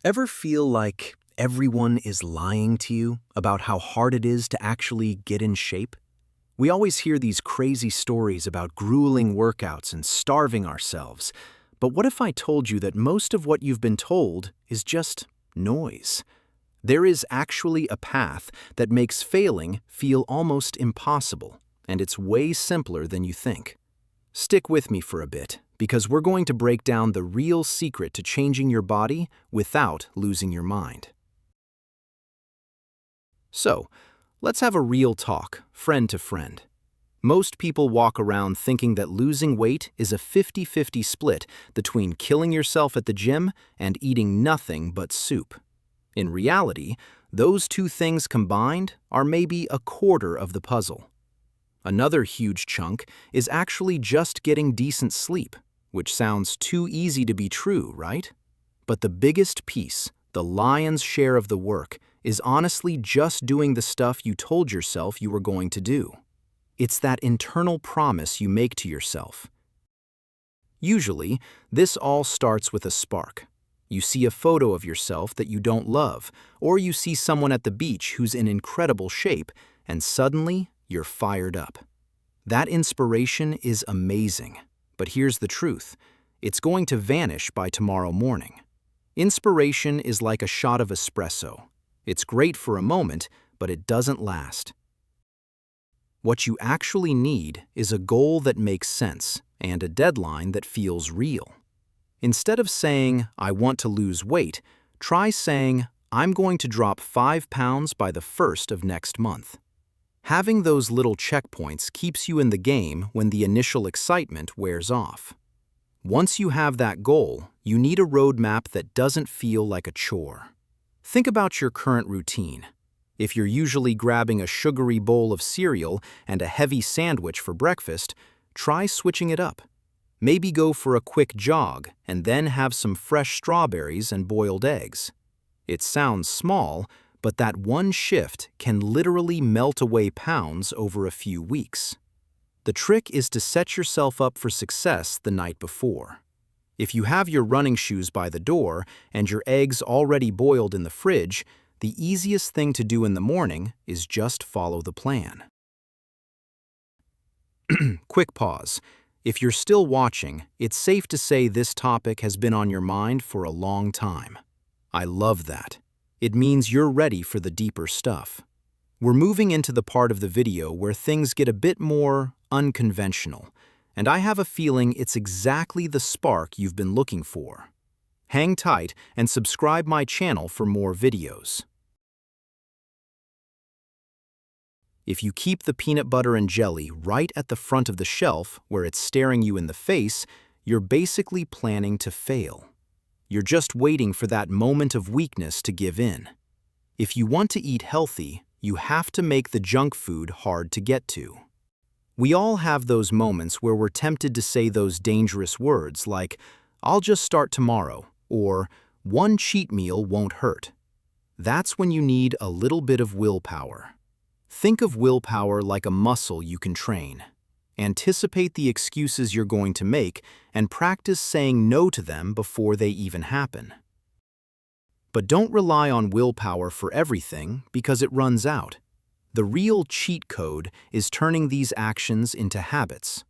Ever feel like everyone is lying to you about how hard it is to actually get in shape? We always hear these crazy stories about grueling workouts and starving ourselves. But what if I told you that most of what you've been told is just noise? There is actually a path that makes failing feel almost impossible, and it's way simpler than you think. Stick with me for a bit, because we're going to break down the real secret to changing your body without losing your mind. So, let's have a real talk, friend to friend. Most people walk around thinking that losing weight is a 50-50 split between killing yourself at the gym and eating nothing but soup. In reality, those two things combined are maybe a quarter of the puzzle. Another huge chunk is actually just getting decent sleep, which sounds too easy to be true, right? But the biggest piece, the lion's share of the work, is honestly just doing the stuff you told yourself you were going to do. It's that internal promise you make to yourself. Usually, this all starts with a spark. You see a photo of yourself that you don't love, or you see someone at the beach who's in incredible shape, and suddenly, you're fired up. That inspiration is amazing, but here's the truth. It's going to vanish by tomorrow morning. Inspiration is like a shot of espresso. It's great for a moment, but it doesn't last. What you actually need is a goal that makes sense and a deadline that feels real. Instead of saying, "I want to lose weight," try saying, "I'm going to drop 5 pounds by the 1st of next month." Having those little checkpoints keeps you in the game when the initial excitement wears off. Once you have that goal, you need a roadmap that doesn't feel like a chore. Think about your current routine. If you're usually grabbing a sugary bowl of cereal and a heavy sandwich for breakfast, try switching it up. Maybe go for a quick jog and then have some fresh strawberries and boiled eggs. It sounds small, but that one shift can literally melt away pounds over a few weeks. The trick is to set yourself up for success the night before. If you have your running shoes by the door and your eggs already boiled in the fridge, the easiest thing to do in the morning is just follow the plan. Quick pause. If you're still watching, it's safe to say this topic has been on your mind for a long time. I love that. It means you're ready for the deeper stuff. We're moving into the part of the video where things get a bit more unconventional, and I have a feeling it's exactly the spark you've been looking for. Hang tight and subscribe my channel for more videos. If you keep the peanut butter and jelly right at the front of the shelf where it's staring you in the face, you're basically planning to fail. You're just waiting for that moment of weakness to give in. If you want to eat healthy, you have to make the junk food hard to get to. We all have those moments where we're tempted to say those dangerous words like, "I'll just start tomorrow," or "one cheat meal won't hurt." That's when you need a little bit of willpower. Think of willpower like a muscle you can train. Anticipate the excuses you're going to make and practice saying no to them before they even happen. But don't rely on willpower for everything because it runs out. The real cheat code is turning these actions into habits.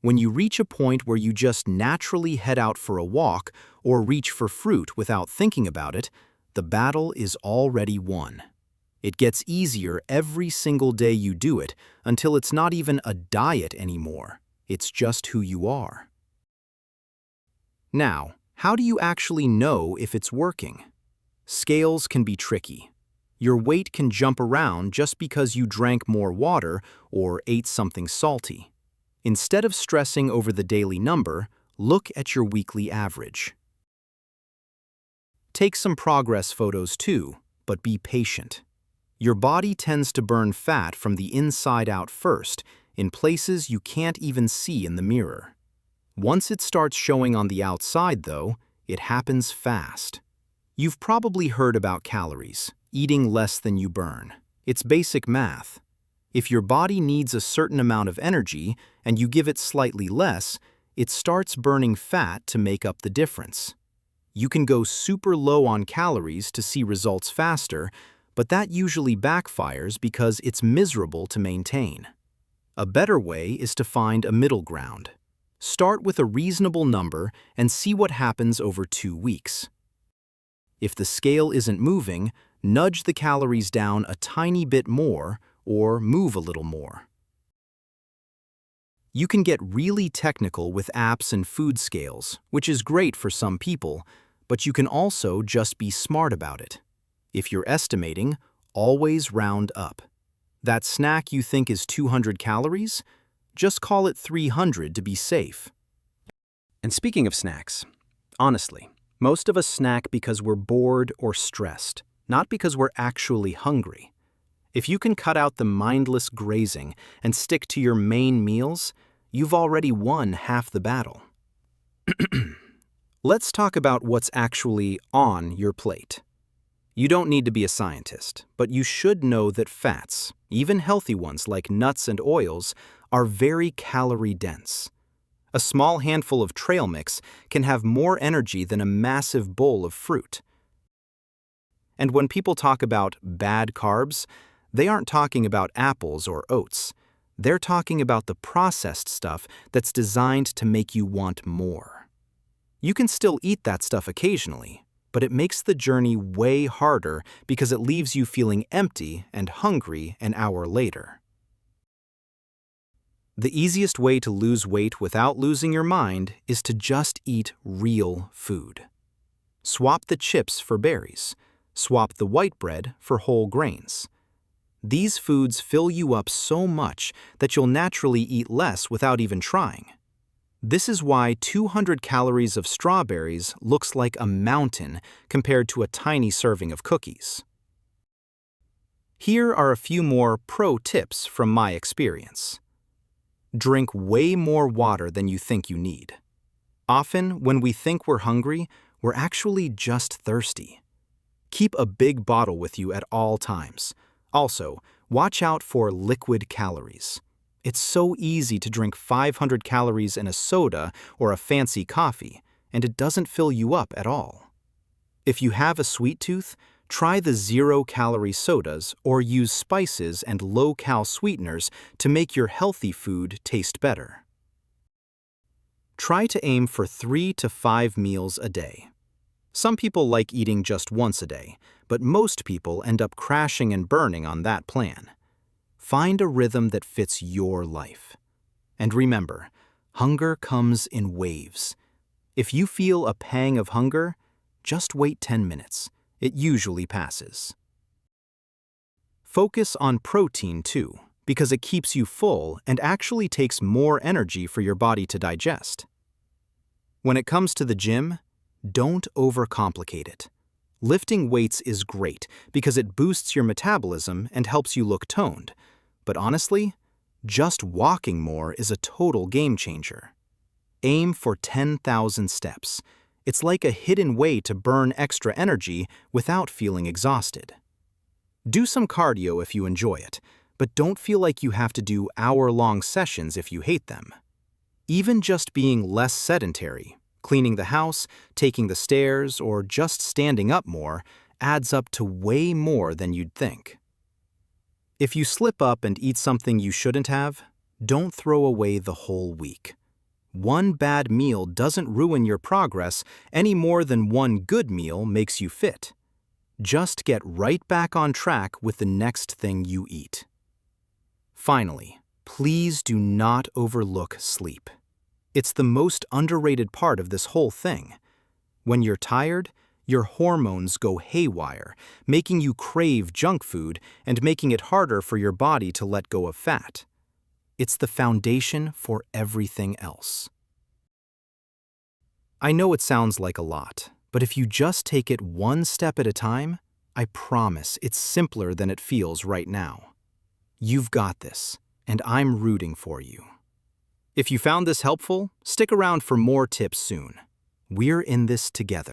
When you reach a point where you just naturally head out for a walk or reach for fruit without thinking about it, the battle is already won. It gets easier every single day you do it until it's not even a diet anymore. It's just who you are. Now, how do you actually know if it's working? Scales can be tricky. Your weight can jump around just because you drank more water or ate something salty. Instead of stressing over the daily number, look at your weekly average. Take some progress photos too, but be patient. Your body tends to burn fat from the inside out first, in places you can't even see in the mirror. Once it starts showing on the outside, though, it happens fast. You've probably heard about calories, eating less than you burn. It's basic math. If your body needs a certain amount of energy and you give it slightly less, it starts burning fat to make up the difference. You can go super low on calories to see results faster, but that usually backfires because it's miserable to maintain. A better way is to find a middle ground. Start with a reasonable number and see what happens over 2 weeks. If the scale isn't moving, nudge the calories down a tiny bit more or move a little more. You can get really technical with apps and food scales, which is great for some people, but you can also just be smart about it. If you're estimating, always round up. That snack you think is 200 calories? Just call it 300 to be safe. And speaking of snacks, honestly, most of us snack because we're bored or stressed, not because we're actually hungry. If you can cut out the mindless grazing and stick to your main meals, you've already won half the battle. Let's talk about what's actually on your plate. You don't need to be a scientist, but you should know that fats, even healthy ones like nuts and oils, are very calorie-dense. A small handful of trail mix can have more energy than a massive bowl of fruit. And when people talk about bad carbs, they aren't talking about apples or oats. They're talking about the processed stuff that's designed to make you want more. You can still eat that stuff occasionally, but it makes the journey way harder because it leaves you feeling empty and hungry an hour later. The easiest way to lose weight without losing your mind is to just eat real food. Swap the chips for berries. Swap the white bread for whole grains. These foods fill you up so much that you'll naturally eat less without even trying. This is why 200 calories of strawberries looks like a mountain compared to a tiny serving of cookies. Here are a few more pro tips from my experience. Drink way more water than you think you need. Often, when we think we're hungry, we're actually just thirsty. Keep a big bottle with you at all times. Also, watch out for liquid calories. It's so easy to drink 500 calories in a soda or a fancy coffee, and it doesn't fill you up at all. If you have a sweet tooth, try the zero-calorie sodas or use spices and low-cal sweeteners to make your healthy food taste better. Try to aim for 3 to 5 meals a day. Some people like eating just once a day, but most people end up crashing and burning on that plan. Find a rhythm that fits your life. And remember, hunger comes in waves. If you feel a pang of hunger, just wait 10 minutes. It usually passes. Focus on protein too, because it keeps you full and actually takes more energy for your body to digest. When it comes to the gym, don't overcomplicate it. Lifting weights is great because it boosts your metabolism and helps you look toned. But honestly, just walking more is a total game changer. Aim for 10,000 steps. It's like a hidden way to burn extra energy without feeling exhausted. Do some cardio if you enjoy it, but don't feel like you have to do hour-long sessions if you hate them. Even just being less sedentary, cleaning the house, taking the stairs, or just standing up more adds up to way more than you'd think. If you slip up and eat something you shouldn't have, don't throw away the whole week. One bad meal doesn't ruin your progress any more than one good meal makes you fit. Just get right back on track with the next thing you eat. Finally, please do not overlook sleep. It's the most underrated part of this whole thing. When you're tired, your hormones go haywire, making you crave junk food and making it harder for your body to let go of fat. It's the foundation for everything else. I know it sounds like a lot, but if you just take it one step at a time, I promise it's simpler than it feels right now. You've got this, and I'm rooting for you. If you found this helpful, stick around for more tips soon. We're in this together.